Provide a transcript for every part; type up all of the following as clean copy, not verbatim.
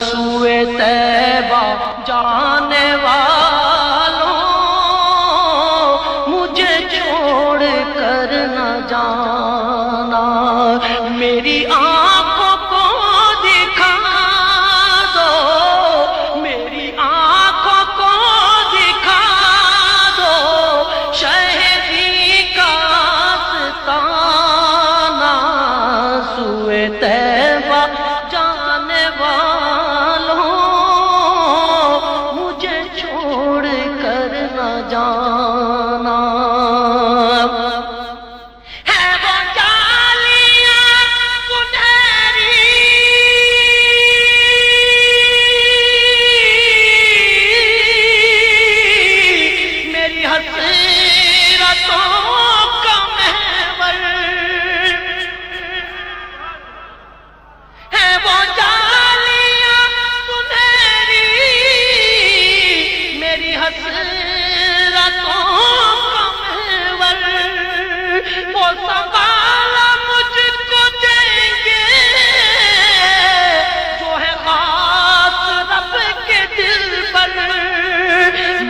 سوئے طیبہ جانے والوں مجھے چھوڑ کر نہ جانا، میری آنکھوں کو دکھا دو، میری آنکھوں کو دکھا دو شہری کا آستانہ، سوئے طیبہ جانے والوں مجھے چھوڑ کر نہ جانا۔ ہے وہ جالیاں سنہری میری حسرتوں کا محور، ہے وہ جالیاں سنہری میری حسرتوں کا محور، وہ سنبھالا مجھ کو دیں گے جو ہے خاص رب کے دل پر،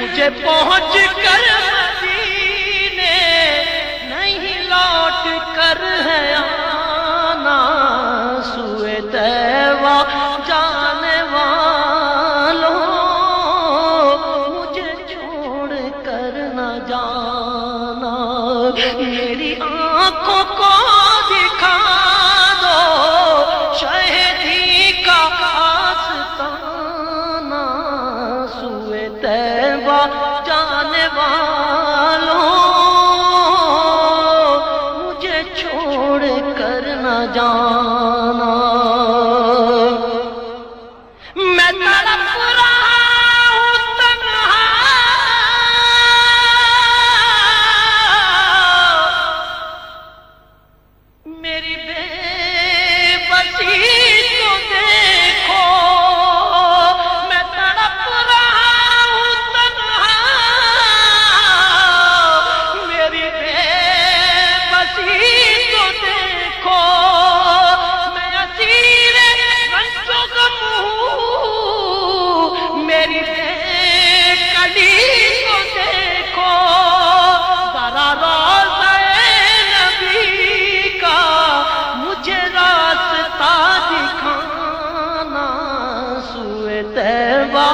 مجھے پہنچ کر مدینے نہیں لوٹ کر ہے آنا، سوئے طیبہ جانے والوں مجھے چھوڑ کر نہ جانا، میری آنکھوں کو دکھا دو شہری کا آستانہ، سوئے طیبہ جانے والوں مجھے چھوڑ کر نہ جانا۔ میں تڑپ رہا ہوں تنہا، میری بے بسی کو دیکھو، میں تڑپ رہا ہوں تنہا، میری بے بسی کو دیکھو، میں اسیر رنج و غم ہوں، میری بے کلی کو دیکھو، ذرا روضہ نبی کا مجھے راستہ دکھانا، سوئے طیبہ